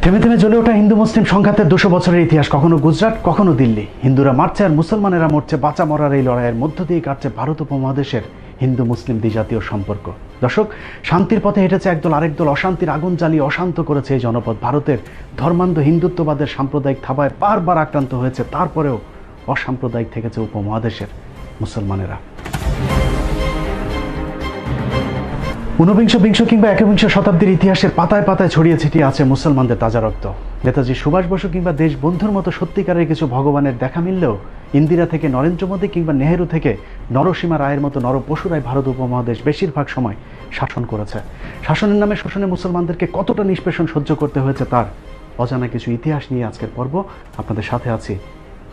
থেমে থেমে জ্বলে ওঠা হিন্দু মুসলিম সংঘাতের 200 বছরের ইতিহাস, কখনো গুজরাট কখনো দিল্লি। হিন্দুরা মারছে আর মুসলমানেরা মরছে। বাঁচা মরার এই লড়াইয়ের মধ্য দিয়ে কাটছে ভারত উপমহাদেশের হিন্দু মুসলিম দ্বিজাতীয় সম্পর্ক। দর্শক, শান্তির পথে হেঁটেছে একদল, আরেক দল অশান্তির আগুন জ্বালিয়ে অশান্ত করেছে এই জনপদ। ভারতের ধর্মান্ধ হিন্দুত্ববাদের সাম্প্রদায়িক থাবায় বারবার আক্রান্ত হয়েছে, তারপরেও অসাম্প্রদায়িক থেকেছে উপমহাদেশের মুসলমানেরা। ঊনবিংশ, বিংশ কিংবা একবিংশ শতাব্দীর ইতিহাসের পাতায় পাতায় ছড়িয়ে ছিটিয়ে আছে মুসলমানদের তাজা রক্ত। নেতাজি সুভাষ বসু কিংবা দেশবন্ধুর মতো সত্যিকারের কিছু ভগবানের দেখা মিললেও ইন্দিরা থেকে নরেন্দ্র মোদী কিংবা নেহেরু থেকে নরসীমা রায়ের মতো নরপশুরাই ভারত উপমহাদেশ বেশিরভাগ সময় শাসন করেছে। শাসনের নামে শোষণে মুসলমানদেরকে কতটা নিষ্পেষণ সহ্য করতে হয়েছে তার অজানা কিছু ইতিহাস নিয়ে আজকের পর্ব। আপনাদের সাথে আছি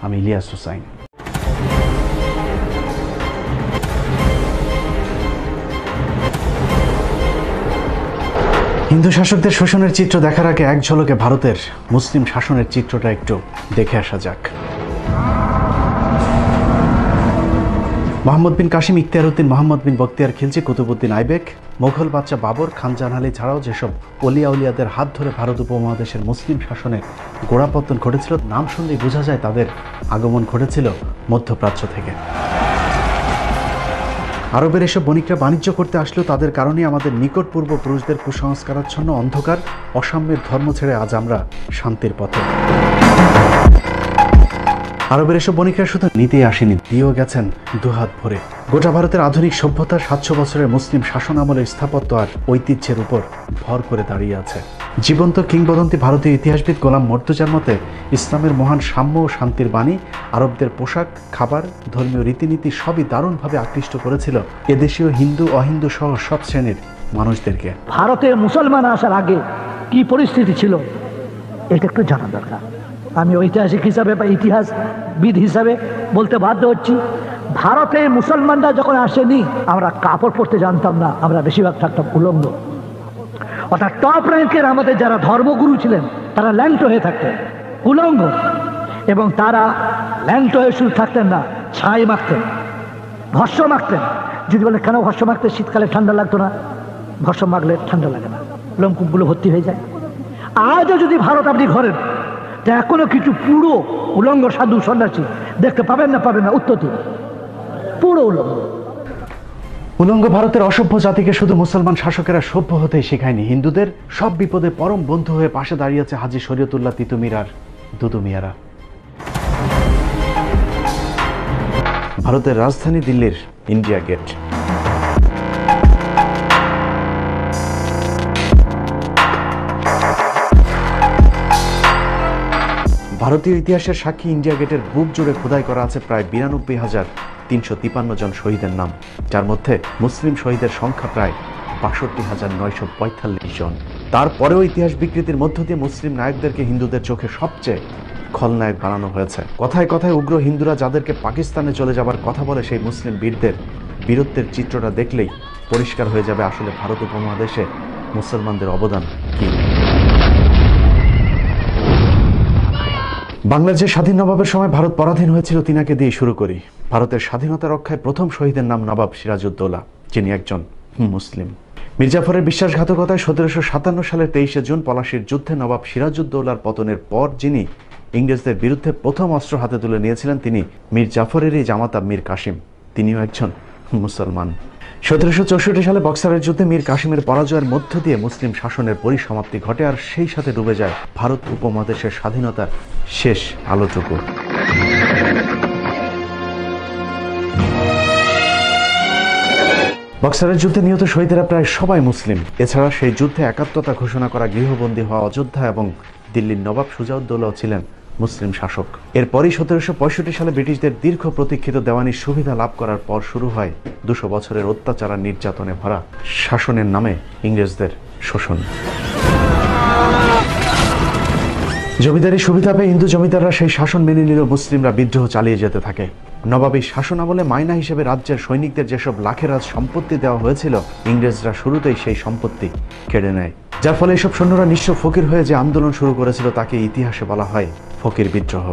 আমি ইলিয়াস হুসাইন। হিন্দু শাসকদের শোষণের চিত্র দেখার আগে এক ঝলকে ভারতের মুসলিম শাসনের চিত্রটা একটু দেখে আসা যাক। মোহাম্মদ বিন কাসিম, ইখতিয়ার উদ্দিন, মোহাম্মদ বিন বখতিয়ার খিলজি, কুতুবউদ্দিন আইবেক, মোগল বাদশা বাবর, খান জাহান আলী ছাড়াও যেসব অলিয়া উলিয়াদের হাত ধরে ভারত উপমহাদেশের মুসলিম শাসনের গোড়াপত্তন ঘটেছিল, নাম শুনলেই বোঝা যায় তাদের আগমন ঘটেছিল মধ্যপ্রাচ্য থেকে। আরবের এসব বণিকরা বাণিজ্য করতে আসলেও তাদের কারণে আমাদের নিকট পূর্বপুরুষদের কুসংস্কারাচ্ছন্ন অন্ধকার অসাম্যের ধর্ম ছেড়ে আজ আমরা শান্তির পথে। আরবের এসব বণিকরা শুধু নিতেই আসেনি, দিয়েও গেছেন দুহাত ভরে। গোটা ভারতের আধুনিক সভ্যতার 700 বছরের মুসলিম শাসন আমলের স্থাপত্য আর ঐতিহ্যের উপর ভর করে দাঁড়িয়ে আছে। জীবন্ত কিংবদন্তি ভারতীয় ইতিহাসবিদ গোলাম মর্তুজার মতে, ইসলামের মহান সাম্য ও শান্তির বাণী আরবদের পোশাক, খাবার, ধর্মীয় রীতিনীতি সবই দারুণভাবে আকৃষ্ট করেছিল এদেশীয় হিন্দু অহিন্দু সহ সব শ্রেণীর মানুষদেরকে। ভারতে মুসলমান আসার আগে কি পরিস্থিতি ছিল এটা একটু জানা দরকার। আমি ঐতিহাসিক হিসাবে বা ইতিহাসবিদ হিসাবে বলতে বাধ্য হচ্ছি, ভারতে মুসলমানরা যখন আসেনি আমরা কাপড় পরতে জানতাম না, আমরা বেশিরভাগ থাকতাম উলঙ্গ। অর্থাৎ টপ র্যাঙ্কের আমাদের যারা ধর্মগুরু ছিলেন তারা ল্যাংটো হয়ে থাকতেন, উলঙ্গ। এবং তারা ল্যাংটো হয়ে শুধু থাকতেন না, ছাই মাখতেন, ভস্য মাখতেন। যদি বলে কেন ভস্য মাখতে, শীতকালে ঠান্ডা লাগতো না, ভস্য মাখলে ঠান্ডা লাগে না, লোমকূপগুলো ভর্তি হয়ে যায়। আজও যদি ভারত আপনি ঘরেন, তা এখনো কিছু পুরো উলঙ্গ সাধু সন্ন্যাসী দেখতে পাবেন না, উত্তর দিন পুরো উলঙ্গ। উলঙ্গ ভারতের অসভ্য জাতিকে শুধু মুসলমান শাসকেরা সভ্য হতেই শেখায়নি, হিন্দুদের সব বিপদে পরম বন্ধু হয়ে পাশে দাঁড়িয়েছে হাজী শরীয়তুল্লাহ তিতুমির আর দুদু মিয়ারা। ভারতের রাজধানী দিল্লির ইন্ডিয়া গেট। ভারতীয় ইতিহাসের সাক্ষী ইন্ডিয়া গেটের বুক জুড়ে খোদাই করা আছে প্রায় 92,353 জন শহীদের নাম, যার মধ্যে মুসলিম শহীদের সংখ্যা প্রায় 62,945 জন। তারপরেও ইতিহাস বিকৃতির মধ্য দিয়ে মুসলিম নায়কদেরকে হিন্দুদের চোখে সবচেয়ে খলনায়ক বানানো হয়েছে। কথায় কথায় উগ্র হিন্দুরা যাদেরকে পাকিস্তানে চলে যাবার কথা বলে, সেই মুসলিম বীরদের বীরত্বের চিত্রটা দেখলেই পরিষ্কার হয়ে যাবে আসলে ভারত উপমহাদেশে মুসলমানদের অবদান কি। বাংলাদেশের স্বাধীন নবাবের সময় ভারত পরাধীন হয়েছিল তিনাকে দিয়ে শুরু করি। ভারতের স্বাধীনতা রক্ষায় প্রথম শহীদের নাম নবাব সিরাজউদ্দৌলা, যিনি একজন মুসলিম। মির্জাফরের বিশ্বাসঘাতকতায় 1757 সালের 23শে জুন পলাশীর যুদ্ধে নবাব সিরাজউদ্দৌলার পতনের পর যিনি ইংরেজদের বিরুদ্ধে প্রথম অস্ত্র হাতে তুলে নিয়েছিলেন, তিনি মীর জাফরেরই জামাতা মীর কাসিম, তিনিও একজন মুসলমান। 1764 সালে বক্সারের যুদ্ধে মীর কাসিমের পরাজয়ের মধ্য দিয়ে মুসলিম শাসনের পরিসমাপ্তি ঘটে, আর সেই সাথে ডুবে যায় ভারত উপমহাদেশের স্বাধীনতার শেষ আলোটুকু। বক্সারের যুদ্ধে নিহত শহীদেরা প্রায় সবাই মুসলিম। এছাড়া সেই যুদ্ধে একাত্মতা ঘোষণা করা গৃহবন্দী হওয়া অযোধ্যা এবং দিল্লির নবাব সুজাউদ্দৌলাও ছিলেন মুসলিম শাসক। এরপরই 1765 সালে ব্রিটিশদের দীর্ঘ প্রতীক্ষিত দেওয়ানির সুবিধা লাভ করার পর শুরু হয় 200 বছরের অত্যাচার আর নির্যাতনে ভরা শাসনের নামে ইংরেজদের শোষণ। জমিদারি সুবিধা পেয়ে হিন্দু জমিদাররা সেই শাসন মেনে নিলেও মুসলিমরা বিদ্রোহ চালিয়ে যেতে থাকে। নবাবী শাসন আমলে মাইনা হিসেবে রাজ্যের সৈনিকদের যেসব লাখেরাজ সম্পত্তি দেওয়া হয়েছিল, ইংরেজরা শুরুতেই সেই সম্পত্তি কেড়ে নেয়, যার ফলে এসব সৈন্যরা নিঃস্ব ফকির হয়ে যে আন্দোলন শুরু করেছিল তাকে ইতিহাসে বলা হয় ফকির বিদ্রোহ।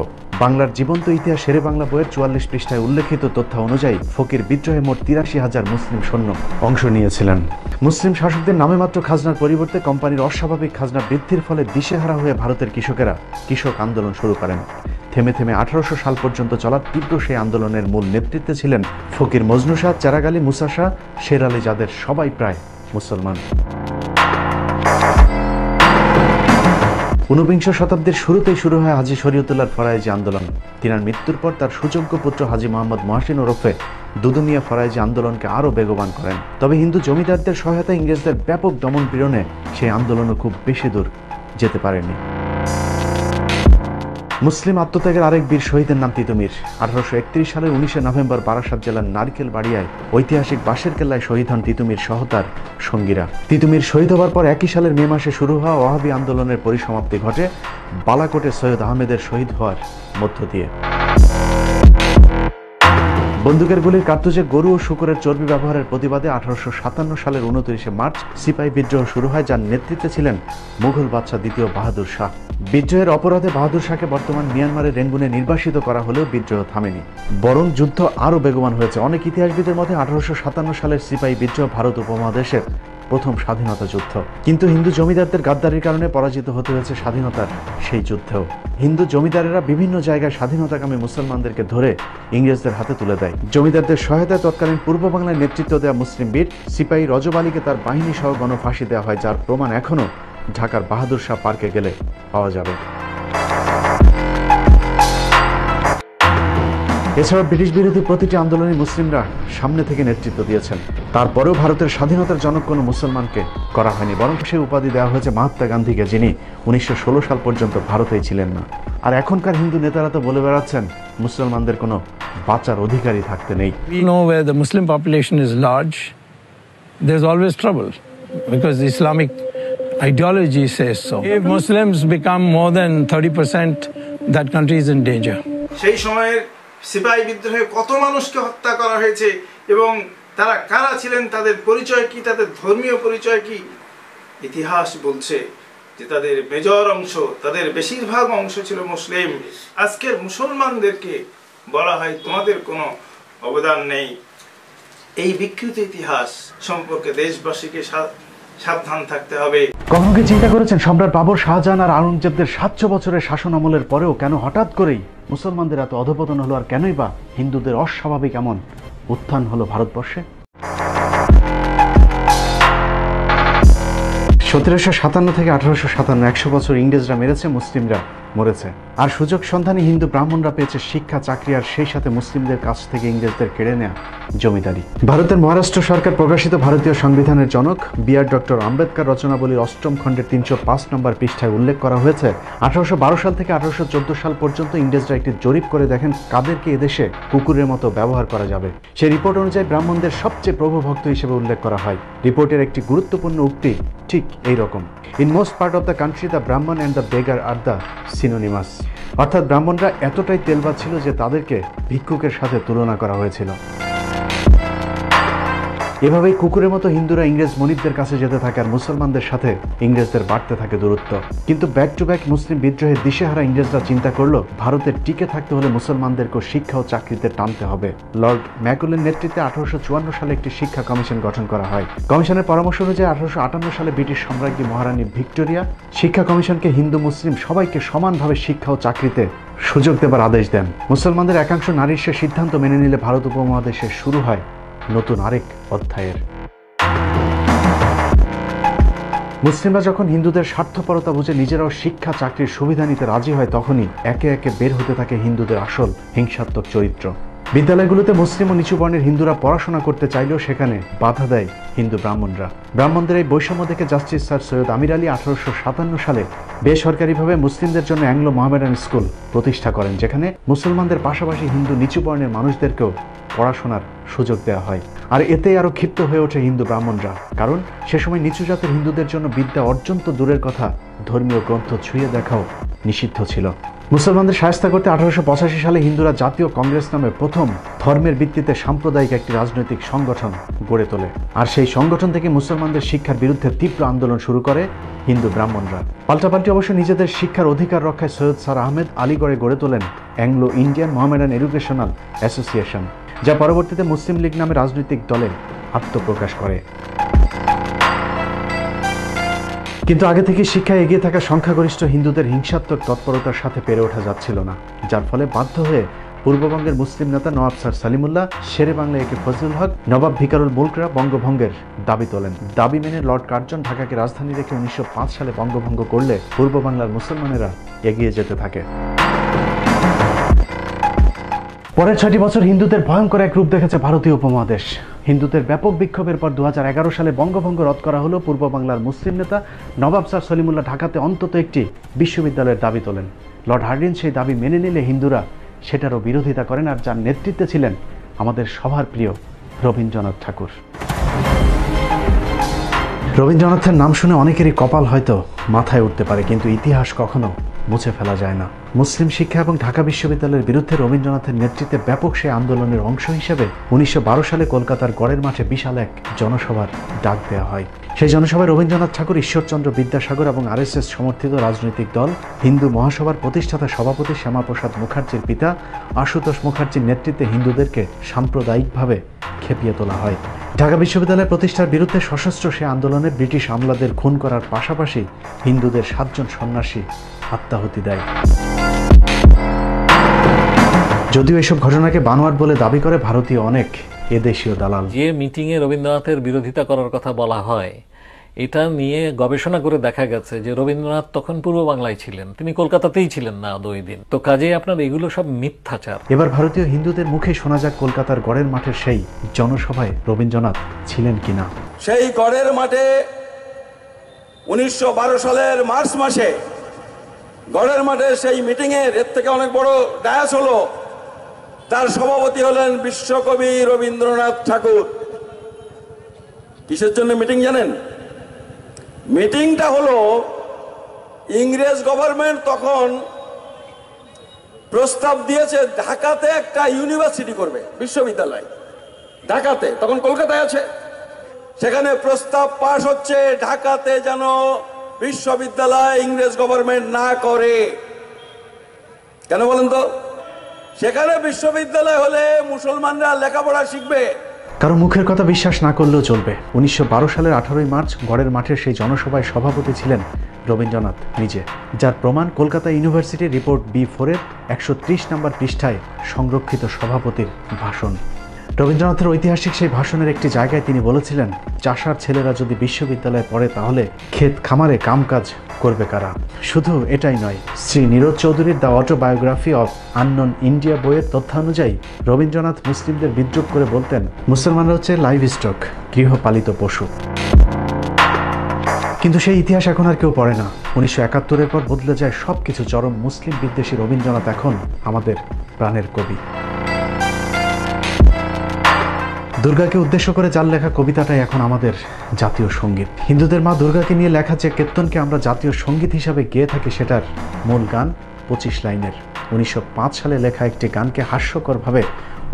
বাংলার জীবন্ত ইতিহাস শেরে বাংলা বইয়ের 44 পৃষ্ঠায় উল্লেখিত তথ্য অনুযায়ী ফকির বিদ্রোহে মোট 83,000 মুসলিম সৈন্য অংশ নিয়েছিলেন। মুসলিম শাসকদের নামে মাত্র খাজনার পরিবর্তে কোম্পানির অস্বাভাবিক খাজনা বৃদ্ধির ফলে দিশেহারা হয়ে ভারতের কৃষকেরা কৃষক আন্দোলন শুরু করেন। থেমে থেমে 1800 সাল পর্যন্ত চলা তীব্র সেই আন্দোলনের মূল নেতৃত্বে ছিলেন ফকির মজনু শাহ, চেরাগ আলী, মুসা শাহ, শের আলী, যাদের সবাই প্রায় মুসলমান। 19বিংশ শতাব্দীর শুরুতেই শুরু হয় হাজী শরীয়তুল্লাহর ফরায়েজি আন্দোলন। তিনার মৃত্যুর পর তার সুযোগ্য পুত্র হাজী মোহাম্মদ মহসিন ওরফে দুদু মিয়া ফরায়েজি আন্দোলনকে আরও বেগবান করেন। তবে হিন্দু জমিদারদের সহায়তায় ইংরেজদের ব্যাপক দমন পীড়নে সেই আন্দোলনও খুব বেশি দূর যেতে পারেনি। মুসলিম আত্মত্যাগের আরেক বীর শহীদের নাম তিতুমির। 1831 সালের 19 নভেম্বর বারাসাত জেলার নারকেল বাড়িয়ায় ঐতিহাসিক বাঁশের কেল্লায় শহীদ হন তিতুমির সহ তার সঙ্গীরা। তিতুমির শহীদ হওয়ার পর একই সালের মে মাসে শুরু হওয়া ওয়াহাবি আন্দোলনের পরিসমাপ্তি ঘটে বালাকোটে সৈয়দ আহমেদের শহীদ হওয়ার মধ্য দিয়ে। বন্দুকের গুলির কার্তুজে গরু ও শূকরের চর্বি ব্যবহারের প্রতিবাদে 1857 সালের 29 মার্চ সিপাহী বিদ্রোহ শুরু হয়, যার নেতৃত্বে ছিলেন মুঘল বাদশাহ দ্বিতীয় বাহাদুর শাহ। বিদ্রোহের অপরাধে বাহাদুর শাহকে বর্তমান মিয়ানমারের রেঙ্গুনে নির্বাসিত করা হলেও বিদ্রোহ থামেনি, বরং যুদ্ধ আরও বেগবান হয়েছে। অনেক ইতিহাসবিদের মতে 1857 সালের সিপাহী বিদ্রোহ ভারত উপমহাদেশের প্রথম স্বাধীনতা যুদ্ধ। কিন্তু হিন্দু জমিদারদের গাদ্দারির কারণে পরাজিত হতে হয়েছে স্বাধীনতার সেই যুদ্ধেও। হিন্দু জমিদারেরা বিভিন্ন জায়গায় স্বাধীনতাকামী মুসলমানদেরকে ধরে ইংরেজদের হাতে তুলে দেয়। জমিদারদের সহায়তায় তৎকালীন পূর্ব বাংলায় নেতৃত্ব দেওয়া মুসলিম বীর সিপাহী রজব আলীকে তার বাহিনী সহ গণফাঁসি দেওয়া হয়, যার প্রমাণ এখনও ঢাকার বাহাদুর শাহ পার্কে গেলে পাওয়া যাবে। এছাড়া ব্রিটিশ বিরোধী প্রতিটি আন্দোলনে মুসলিমরা সামনে থেকে নেতৃত্ব দিয়েছেন। তারপরেও ভারতের স্বাধীনতার জনক কোনো মুসলমানকে করা হয়নি, বরং সে উপাধি দেওয়া হয়েছে মহাত্মা গান্ধীকে, যিনি 1916 সাল পর্যন্ত ভারতেই ছিলেন না। আর এখনকার হিন্দু নেতারা তো বলে বেড়াচ্ছেন মুসলমানদের কোনো বাঁচার অধিকারই থাকতে নেই। We know where the Muslim population is large, there's always trouble because the Islamic ideology says so. If Muslims become more than 30%, that country is in danger. সেই সময়ের সিপাহী বিদ্রোহে কত মানুষকে হত্যা করা হয়েছে এবং তারা কারা ছিলেন, তাদের পরিচয় কি, তাদের ধর্মীয় পরিচয় কি, ইতিহাস বলছে যে তাদের মেজর অংশ, তাদের বেশিরভাগ অংশ ছিল মুসলিম। আজকের মুসলমানদেরকে বলা হয় তোমাদের কোনো অবদান নেই। এই বিকৃত ইতিহাস সম্পর্কে দেশবাসীকে সাবধান থাকতে হবে। কখনো কি চিন্তা করেছেন সম্রাট বাবর, শাহজাহান আর আওরঙ্গজেবদের 700 বছরের শাসন আমলের পরেও কেন হঠাৎ করেই মুসলমানদের এত অধপতন হলো, আর কেনই বা হিন্দুদের অস্বাভাবিক এমন উত্থান হলো ভারতবর্ষে? 1757 থেকে 1857, 100 বছর ইংরেজরা মেরেছে, মুসলিমরা মরেছে। আর সুযোগ সন্ধানী হিন্দু ব্রাহ্মণরা পেয়েছে শিক্ষা, চাকরি, আর সেই সাথে মুসলিমদের কাছ থেকে ইংরেজদের কেড়ে নেয়া জমিদারি। ভারতের মহারাষ্ট্র সরকার প্রকাশিত ভারতীয় সংবিধানের জনক বিআর ডক্টর আম্বেদকর রচনাবলীর 8ম খণ্ডের 305 নম্বর পৃষ্ঠায় উল্লেখ করা হয়েছে 1812 সাল থেকে 1814 সাল পর্যন্ত ইংরেজরা একটি জরিপ করে দেখেন কাদেরকে এদেশে কুকুরের মতো ব্যবহার করা যাবে। সেই রিপোর্ট অনুযায়ী ব্রাহ্মণদের সবচেয়ে প্রভুভক্ত হিসেবে উল্লেখ করা হয়। রিপোর্টের একটি গুরুত্বপূর্ণ উক্তি ঠিক এই রকম: in most part of the country the Brahmin and the beggar are the synonymous. অর্থাৎ ব্রাহ্মণরা এতটাই তেলবাজ ছিল যে তাদেরকে ভিক্ষুকের সাথে তুলনা করা হয়েছিল। এভাবেই কুকুরের মতো হিন্দুরা ইংরেজ মনিবদের কাছে যেতে থাকে, আর মুসলমানদের সাথে ইংরেজদের বাড়তে থাকে দূরত্ব। কিন্তু ব্যাক টু ব্যাক মুসলিম বিদ্রোহের দিশেহারা ইংরেজরা চিন্তা করলো ভারতের টিকে থাকতে হলে মুসলমানদেরকে শিক্ষা ও চাকরিতে টানতে হবে। লর্ড ম্যাকুলের নেতৃত্বে 1854 সালে একটি শিক্ষা কমিশন গঠন করা হয়। কমিশনের পরামর্শ অনুযায়ী 1858 সালে ব্রিটিশ সম্রাজ্ঞী মহারানী ভিক্টোরিয়া শিক্ষা কমিশনকে হিন্দু মুসলিম সবাইকে সমানভাবে শিক্ষা ও চাকরিতে সুযোগ দেবার আদেশ দেন। মুসলমানদের একাংশ নারীর সে সিদ্ধান্ত মেনে নিলে ভারত উপমহাদেশে শুরু হয় নতুন আরেক অধ্যায়ের। মুসলিমরা যখন হিন্দুদের স্বার্থপরতা বুঝে নিজেরাও শিক্ষা, চাকরির সুবিধা নিতে রাজি হয়, তখনই একে একে বের হতে থাকে হিন্দুদের আসল হিংসাত্মক চরিত্র। বিদ্যালয়গুলোতে মুসলিম ও নিচু বর্ণের হিন্দুরা পড়াশোনা করতে চাইলেও সেখানে বাধা দেয় হিন্দু ব্রাহ্মণরা। ব্রাহ্মণদের এই বৈষম্য দেখে জাস্টিস স্যার সৈয়দ আমির আলী 1857 সালে বেসরকারিভাবে মুসলিমদের জন্য অ্যাংলো মোহামেডান স্কুল প্রতিষ্ঠা করেন, যেখানে মুসলমানদের পাশাপাশি হিন্দু নিচু বর্ণের মানুষদেরকেও পড়াশোনার সুযোগ দেওয়া হয়। আর এতেই আরও ক্ষিপ্ত হয়ে ওঠে হিন্দু ব্রাহ্মণরা, কারণ সে সময় নিচু জাতের হিন্দুদের জন্য বিদ্যা অর্জন তো দূরের কথা, ধর্মীয় গ্রন্থ ছুঁয়ে দেখাও নিষিদ্ধ ছিল। মুসলমানদের শায়েস্তা করতে 1885 সালে হিন্দুরা জাতীয় কংগ্রেস নামে প্রথম ধর্মের ভিত্তিতে সাম্প্রদায়িক একটি রাজনৈতিক সংগঠন গড়ে তোলে। আর সেই সংগঠন থেকে মুসলমানদের শিক্ষার বিরুদ্ধে তীব্র আন্দোলন শুরু করে হিন্দু ব্রাহ্মণরা। পাল্টাপাল্টি অবশ্য নিজেদের শিক্ষার অধিকার রক্ষায় সৈয়দ স্যার আহমেদ আলীগড়ে গড়ে তোলেন Anglo Indian Mohammedan educational association, যা পরবর্তীতে মুসলিম লীগ নামে রাজনৈতিক দলে আত্মপ্রকাশ করে। কিন্তু আগে থেকে শিক্ষায় এগিয়ে থাকা সংখ্যাগরিষ্ঠ হিন্দুদের হিংসাত্মক তৎপরতার সাথে পেরে ওঠা যাচ্ছিল না, যার ফলে বাধ্য হয়ে পূর্ববঙ্গের মুসলিম নেতা নওয়াব স্যার সলিমুল্লাহ, শেরে বাংলা একে ফজলুল হক, নবাব ভিকারুল মুলকরা বঙ্গভঙ্গের দাবি তোলেন। দাবি মেনে লর্ড কার্জন ঢাকাকে রাজধানী রেখে 1905 সালে বঙ্গভঙ্গ করলে পূর্ব বাংলার মুসলমানেরা এগিয়ে যেতে থাকে। পরের 6টি বছর হিন্দুদের ভয়ঙ্কর এক রূপ দেখেছে ভারতীয় উপমহাদেশ। হিন্দুদের ব্যাপক বিক্ষোভের পর 2011 সালে বঙ্গভঙ্গ রদ করা হলো। পূর্ব বাংলার মুসলিম নেতা নবাব স্যার সলিমুল্লাহ ঢাকাতে অন্তত একটি বিশ্ববিদ্যালয়ের দাবি তোলেন। লর্ড হার্ডিঞ্জ সেই দাবি মেনে নিলে হিন্দুরা সেটারও বিরোধিতা করেন, আর যার নেতৃত্বে ছিলেন আমাদের সবার প্রিয় রবীন্দ্রনাথ ঠাকুর। রবীন্দ্রনাথের নাম শুনে অনেকেরই কপাল হয়তো মাথায় উঠতে পারে, কিন্তু ইতিহাস কখনো মুছে ফেলা যায় না। মুসলিম শিক্ষা এবং ঢাকা বিশ্ববিদ্যালয়ের বিরুদ্ধে রবীন্দ্রনাথের নেতৃত্বে ব্যাপক সেই আন্দোলনের অংশ হিসেবে 1912 সালে কলকাতার গড়ের মাঠে বিশাল এক জনসভার ডাক দেওয়া হয়। সেই জনসভায় রবীন্দ্রনাথ ঠাকুর, ঈশ্বরচন্দ্র বিদ্যাসাগর এবং RSS সমর্থিত রাজনৈতিক দল হিন্দু মহাসভার প্রতিষ্ঠাতা সভাপতি শ্যামাপ্রসাদ মুখার্জির পিতা আশুতোষ মুখার্জির নেতৃত্বে হিন্দুদেরকে সাম্প্রদায়িকভাবে খেপিয়ে তোলা হয়। ঢাকা বিশ্ববিদ্যালয় প্রতিষ্ঠার বিরুদ্ধে সশস্ত্র সে আন্দোলনে ব্রিটিশ আমলাদের খুন করার পাশাপাশি হিন্দুদের 7 জন সন্ন্যাসী আত্মাহুতি দেয়। যদিও এসব ঘটনাকে বানোয়াট বলে দাবি করে ভারতীয় অনেক এদেশীয় দালাল। যে মিটিংয়ে রবীন্দ্রনাথের বিরোধিতা করার কথা বলা হয়, এটা নিয়ে গবেষণা করে দেখা গেছে যে রবীন্দ্রনাথ তখন পূর্ব বাংলায় ছিলেন, তিনি কলকাতাতেই ছিলেন না 2 দিন। তো কাজেই আপনার এগুলো সব মিথ্যাচার। এবার ভারতীয় হিন্দুদের মুখে শোনা যাক কলকাতার গড়ের মাঠের সেই জনসভায় রবীন্দ্রনাথ ছিলেন কিনা। সেই গড়ের মাঠে 1912 সালের মার্চ মাসে গড়ের মাঠে সেই মিটিংয়ের এর থেকে অনেক বড় ডায়াস হলো, তার সভাপতি হলেন বিশ্বকবি রবীন্দ্রনাথ ঠাকুর। কিসের জন্য মিটিং জানেন? মিটিংটা হলো ইংরেজ গভর্নমেন্ট তখন প্রস্তাব দিয়েছে ঢাকাতে একটা ইউনিভার্সিটি করবে, বিশ্ববিদ্যালয় ঢাকাতে, তখন কলকাতায় আছে। সেখানে প্রস্তাব পাশ হচ্ছে ঢাকাতে যেন বিশ্ববিদ্যালয় ইংরেজ গভর্নমেন্ট না করে। কেন বলেন তো? সেখানে বিশ্ববিদ্যালয় হলে মুসলমানরা লেখাপড়া শিখবে। কারো মুখের কথা বিশ্বাস না করলেও চলবে। 1912 সালের 18 মার্চ গড়ের মাঠের সেই জনসভায় সভাপতি ছিলেন রবীন্দ্রনাথ নিজে, যার প্রমাণ কলকাতা ইউনিভার্সিটি রিপোর্ট B4-এর 130 নম্বর পৃষ্ঠায় সংরক্ষিত সভাপতির ভাষণ। রবীন্দ্রনাথের ঐতিহাসিক সেই ভাষণের একটি জায়গায় তিনি বলেছিলেন, চাষার ছেলেরা যদি বিশ্ববিদ্যালয়ে পড়ে তাহলে ক্ষেত খামারে কামকাজ করবে কারা। শুধু এটাই নয়, শ্রী নীরজ চৌধুরীর the autobiography of unknown India বইয়ের তথ্যানুযায়ী রবীন্দ্রনাথ মুসলিমদের বিদ্রুপ করে বলতেন, মুসলমানরা হচ্ছে লাইভ স্টক, গৃহপালিত পশু। কিন্তু সেই ইতিহাস এখন আর কেউ পড়ে না। 1971-এর পর বদলে যায় সবকিছু। চরম মুসলিম বিদ্বেষী রবীন্দ্রনাথ এখন আমাদের প্রাণের কবি। দুর্গাকে উদ্দেশ্য করে যার লেখা কবিতাটাই এখন আমাদের জাতীয় সঙ্গীত। হিন্দুদের মা দুর্গাকে নিয়ে লেখা যে কীর্তনকে আমরা জাতীয় সঙ্গীত হিসাবে গেয়ে থাকি, সেটার মূল গান 25 লাইনের। 1905 সালে লেখা একটি গানকে হাস্যকরভাবে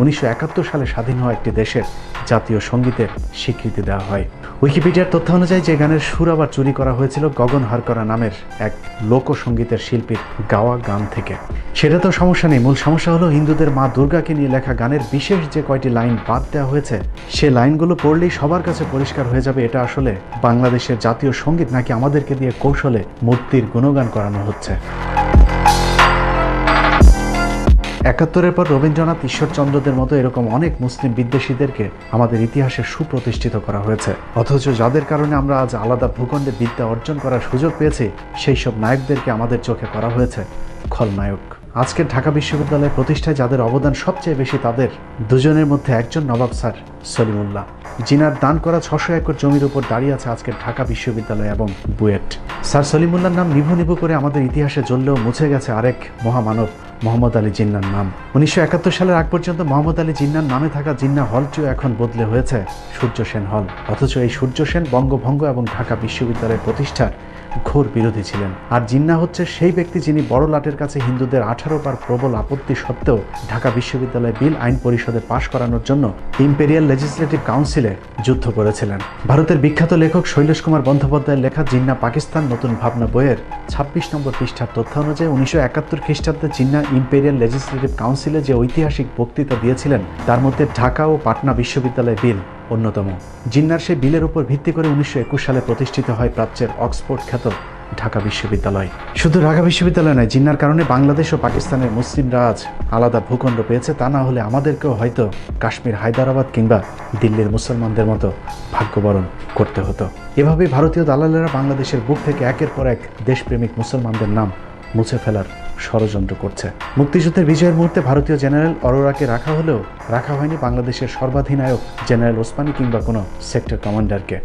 1971 সালে স্বাধীন হওয়া একটি দেশের জাতীয় সঙ্গীতের স্বীকৃতি দেওয়া হয়। উইকিপিডিয়ার তথ্য অনুযায়ী যে গানের সুর আবার চুরি করা হয়েছিল গগন হারকরা নামের এক লোকসঙ্গীতের শিল্পীর গাওয়া গান থেকে। সেটা তো সমস্যা নেই, মূল সমস্যা হলো হিন্দুদের মা দুর্গাকে নিয়ে লেখা গানের বিশেষ যে কয়টি লাইন বাদ দেওয়া হয়েছে, সে লাইনগুলো পড়লেই সবার কাছে পরিষ্কার হয়ে যাবে এটা আসলে বাংলাদেশের জাতীয় সঙ্গীত নাকি আমাদেরকে দিয়ে কৌশলে মূর্তির গুণগান করানো হচ্ছে। 71-এর পর রবীন্দ্রনাথ, ঈশ্বরচন্দ্রদের মতো এরকম অনেক মুসলিম বিদ্বেষীদেরকে আমাদের ইতিহাসে সুপ্রতিষ্ঠিত করা হয়েছে, অথচ যাদের কারণে আমরা আজ আলাদা ভূখণ্ডে বিদ্যা অর্জন করার সুযোগ পেয়েছি, সেই সব নায়কদেরকে আমাদের চোখে করা হয়েছে খলনায়ক। আজকের ঢাকা বিশ্ববিদ্যালয় প্রতিষ্ঠায় যাদের অবদান সবচেয়ে বেশি, তাদের দুজনের মধ্যে একজন নবাব স্যার সলিমুল্লাহ, জিনার দান করা 600 একর জমির উপর দাঁড়িয়ে আছে আজকের ঢাকা বিশ্ববিদ্যালয় এবং বুয়েট। স্যার সলিমুল্লাহর নাম নিভু নিভু করে আমাদের ইতিহাসে জ্বললেও মুছে গেছে আরেক মহামানব মোহাম্মদ আলী জিন্নার নাম। 1971 সালের আগ পর্যন্ত মোহাম্মদ আলী জিন্নার নামে থাকা জিন্না হলটিও এখন বদলে হয়েছে সূর্য সেন হল, অথচ এই সূর্য সেন বঙ্গভঙ্গ এবং ঢাকা বিশ্ববিদ্যালয় প্রতিষ্ঠার ঘোর বিরোধী ছিলেন। আর জিন্নাহ হচ্ছে সেই ব্যক্তি যিনি বড় লাটের কাছে হিন্দুদের 18 বার প্রবল আপত্তি সত্ত্বেও ঢাকা বিশ্ববিদ্যালয় বিল আইন পরিষদে পাশ করানোর জন্য ইম্পেরিয়াল লেজিসলেটিভ কাউন্সিলে যুদ্ধ করেছিলেন। ভারতের বিখ্যাত লেখক শৈলেশ কুমার বন্দ্যোপাধ্যায়ের লেখা জিন্নাহ পাকিস্তান নতুন ভাবনা বইয়ের 26 নম্বর পৃষ্ঠার তথ্য অনুযায়ী 1971 খ্রিস্টাব্দে জিন্নাহ ইম্পেরিয়াল লেজিসলেটিভ কাউন্সিলে যে ঐতিহাসিক বক্তৃতা দিয়েছিলেন তার মধ্যে ঢাকা ও পাটনা বিশ্ববিদ্যালয় বিল অন্যতম। জিন্নাহর সেই বিলের উপর ভিত্তি করে 1921 সালে প্রতিষ্ঠিত হয় প্রাচ্যের অক্সফোর্ড খ্যাত ঢাকা বিশ্ববিদ্যালয়। শুধু ঢাকা বিশ্ববিদ্যালয় নয়, জিন্নাহর কারণে বাংলাদেশ ও পাকিস্তানের মুসলিমরা আজ আলাদা ভূখণ্ড পেয়েছে। তা না হলে আমাদেরকেও হয়তো কাশ্মীর, হায়দ্রাবাদ কিংবা দিল্লির মুসলমানদের মতো ভাগ্যবরণ করতে হতো। এভাবেই ভারতীয় দালালেরা বাংলাদেশের বুক থেকে একের পর এক দেশপ্রেমিক মুসলমানদের নাম মুছে ফেলার ষড়যন্ত্র করছে। মুক্তিযুদ্ধের বিজয়ের মুহূর্তে ভারতীয় জেনারেল অরোরাকে রাখা হলেও রাখা হয়নি বাংলাদেশের সর্বাধিনায়ক জেনারেল ওসমানী কিংবা কোনো সেক্টর কমান্ডারকে।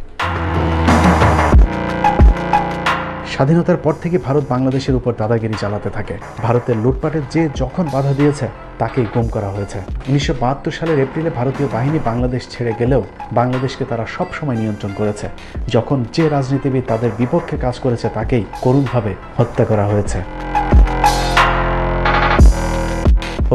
স্বাধীনতার পর থেকে ভারত বাংলাদেশের উপর দাদাগিরি চালাতে থাকে। ভারতের লুটপাটের যে যখন বাধা দিয়েছে তাকেই গুম করা হয়েছে। 1972 সালের এপ্রিলে ভারতীয় বাহিনী বাংলাদেশ ছেড়ে গেলেও বাংলাদেশকে তারা সবসময় নিয়ন্ত্রণ করেছে। যখন যে রাজনীতিবিদ তাদের বিপক্ষে কাজ করেছে তাকেই করুণভাবে হত্যা করা হয়েছে।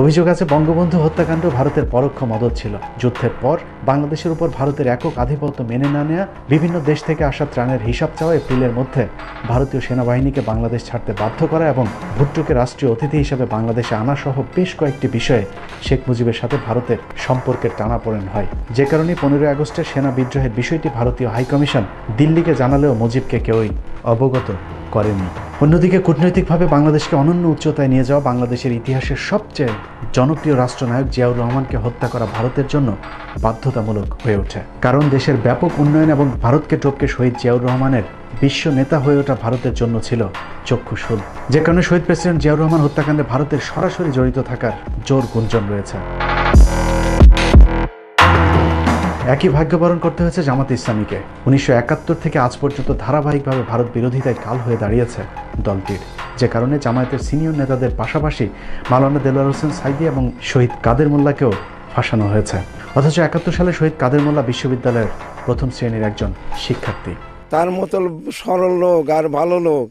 অভিযোগ আছে বঙ্গবন্ধু হত্যাকাণ্ড ভারতের পরোক্ষ মদত ছিল। যুদ্ধের পর বাংলাদেশের উপর ভারতের একক আধিপত্য মেনে না নেওয়া, বিভিন্ন দেশ থেকে আসা ত্রাণের হিসাব চাওয়া, এপ্রিলের মধ্যে ভারতীয় সেনাবাহিনীকে বাংলাদেশ ছাড়তে বাধ্য করা এবং ভুট্টোকে রাষ্ট্রীয় অতিথি হিসেবে বাংলাদেশে আনা সহ বেশ কয়েকটি বিষয়ে শেখ মুজিবের সাথে ভারতের সম্পর্কের টানাপোড়েন হয়। যে কারণে 15 আগস্টের সেনা বিদ্রোহের বিষয়টি ভারতীয় হাইকমিশন দিল্লিকে জানালেও মুজিবকে কেউই অবগত করেনি। অন্যদিকে কূটনৈতিকভাবে বাংলাদেশকে অনন্য উচ্চতায় নিয়ে যাওয়া বাংলাদেশের ইতিহাসের সবচেয়ে জনপ্রিয় রাষ্ট্রনায়ক জিয়াউর রহমানকে হত্যা করা ভারতের জন্য বাধ্যতামূলক হয়ে ওঠে। কারণ দেশের ব্যাপক উন্নয়ন এবং ভারতকে টপকে শহীদ জিয়াউর রহমানের বিশ্ব নেতা হয়ে ওঠা ভারতের জন্য ছিল চক্ষুশূল। যে কারণে শহীদ প্রেসিডেন্ট জিয়াউর রহমান হত্যাকাণ্ডে ভারতের সরাসরি জড়িত থাকার জোর গুঞ্জন রয়েছে। একই ভাগ্যবরণ করতে হয়েছে জামাত ইসলামীকে। 1971 থেকে আজ পর্যন্ত ধারাবাহিকভাবে ভারত বিরোধিতায় কাল হয়ে দাঁড়িয়েছে দলটির। যে কারণে জামায়াতের সিনিয়র নেতাদের পাশাপাশি মাওলানা দেলোয়ার হোসেন সাইদি এবং শহীদ কাদের মোল্লাকেও ফাঁসানো হয়েছে। অথচ 71 সালে শহীদ কাদের মোল্লা বিশ্ববিদ্যালয়ের প্রথম শ্রেণীর একজন শিক্ষার্থী। তার মতো সরল লোক আর ভালো লোক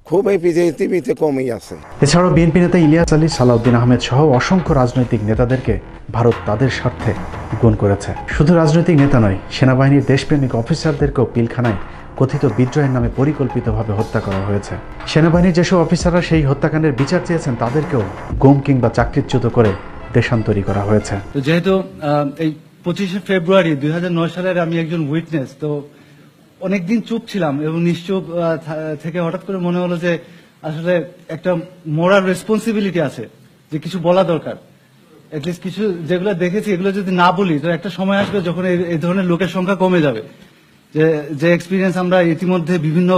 খুব এই পৃথিবীতে কমই আছে। এছাড়াও বিএনপি নেতা ইলিয়াস আলী, সালাউদ্দিন আহমেদ সহ অসংখ্য রাজনৈতিক নেতাদেরকে ভারত তাদের স্বার্থে গুণ করেছে। শুধু রাজনৈতিক নেতা নয়, সেনাবাহিনীর দেশপ্রেমিক অফিসারদেরকেও পিলখানায় কথিত বিদ্রোহের নামে পরিকল্পিতভাবে হত্যা করা হয়েছে। সেনাবাহিনীর যেসব অফিসাররা সেই হত্যাকাণ্ডের বিচার চেয়েছেন তাদেরকেও গুম কিংবা চাকরিচ্যুত করে দেশান্তরী করা হয়েছে। তো যেহেতু এই 25শে ফেব্রুয়ারি 2009 সালের আমি একজন উইটনেস, তো অনেকদিন চুপ ছিলাম এবং নিশ্চুপ থেকে হঠাৎ করে মনে হলো যে আসলে একটা মোরাল রেসপন্সিবিলিটি আছে, যে কিছু বলা দরকার। এটলিস্ট কিছু যেগুলো দেখেছি এগুলো যদি না বলি তো একটা সময় আসবে যখন এই ধরনের লোকের সংখ্যা কমে যাবে। যে এক্সপিরিয়েন্স আমরা ইতিমধ্যে বিভিন্ন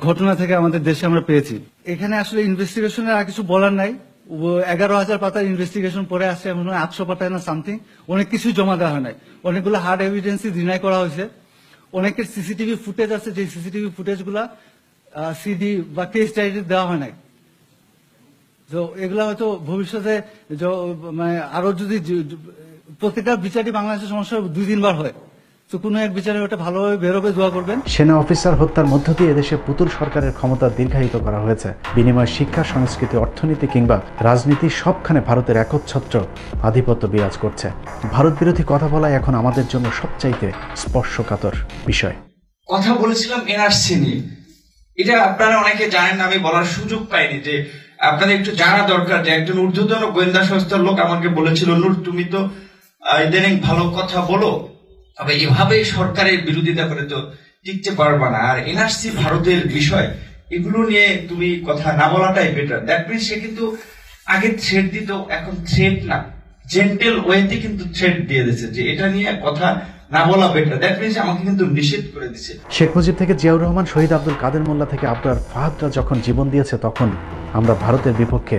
ঘটনা থেকে আমাদের দেশে আমরা পেয়েছি। এখানে আসলে ইনভেস্টিগেশনের আর কিছু বলার নাই। 11,000 পাতার ইনভেস্টিগেশন পরে আসছে, এমন 800 পাতায় না সামথিং, অনেক কিছুই জমা দেওয়া হয় নাই। অনেকগুলো হার্ড এভিডেন্সই ডিনাই করা হয়েছে। অনেকের সিসিটিভি ফুটেজ আছে, যে সিসিটিভি ফুটেজ গুলা সিডি বা কেস ডায়েরি দেওয়া হয় নাই। তো এগুলা হয়তো ভবিষ্যতে মানে আরো যদি প্রত্যেকটা বিচারই বাংলাদেশের সমস্যা 2-3 বার হয়, তো কোনো এক বিচারে ওটা ভালোভাবে বেরোবে, দোয়া করবেন। সেনা অফিসার হত্যার মধ্য দিয়ে এদেশে পুতুল সরকারের ক্ষমতা দীর্ঘায়িত করা হয়েছে। বিনিময় শিক্ষা, সংস্কৃতি, অর্থনীতি কিংবা রাজনীতি সবখানে ভারতের একচ্ছত্র আধিপত্য বিরাজ করছে। ভারত বিরোধী কথা বলা এখন আমাদের জন্য সবচাইতে স্পর্শকাতর বিষয়। কথা বলেছিলাম এনআরসি নিয়ে, এটা আপনারা অনেকে জানেন না, আমি বলার সুযোগ পাইনি, যে আপনাদের একটু জানা দরকার। যে একজন ঊর্ধ্বতন গোয়েন্দা সংস্থার লোক আমাকে বলেছিল, নূর তুমি তো ইদানিং ভালো কথা বলো, তবে এভাবে সরকারের বিরোধিতা করে তো টিকতে পারবা না। আর এনআরসি ভারতের বিষয়, এগুলো নিয়ে তুমি কথা না বলাটাই বেটার। দ্যাট মিনস সে কিন্তু আগে থ্রেট দিত, এখন থ্রেট না, জেন্টেল ওয়েতে কিন্তু থ্রেট দিয়ে দিয়েছে যে এটা নিয়ে কথা না বলা বেটার। দ্যাট মিনস আমাকে কিন্তু নিষেধ করে দিছে। শেখ মুজিব থেকে জিয়াউর রহমান, শহীদ আব্দুল কাদের মোল্লা থেকে আবরার ফাহাদরা যখন জীবন দিয়েছে তখন আমরা ভারতের বিপক্ষে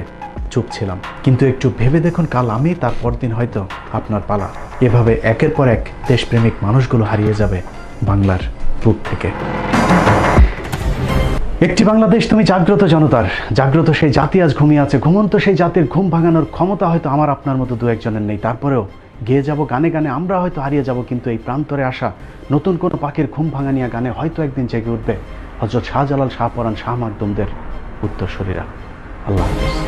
চুপ ছিলাম। কিন্তু একটু ভেবে দেখুন, কাল আমি, তার পরদিন হয়তো আপনার পালা। এভাবে একের পর এক দেশপ্রেমিক মানুষগুলো হারিয়ে যাবে বাংলার বুক থেকে। একটি বাংলাদেশ তুমি জাগ্রত জনতার, জাগ্রত সেই জাতি আজ ঘুমিয়ে আছে। ঘুমন্ত সেই জাতির ঘুম ভাঙানোর ক্ষমতা হয়তো আমার আপনার মতো দু একজনের নেই। তারপরেও গেয়ে যাব গানে গানে, আমরা হয়তো হারিয়ে যাব, কিন্তু এই প্রান্তরে আসা নতুন কোনো পাখির ঘুম ভাঙানিয়া গানে হয়তো একদিন জেগে উঠবে হযরত শাহজালাল, শাহপরাণ, শাহ মাকদুমদের উত্তরসূরিরা। আল্লাহ হাফেজ।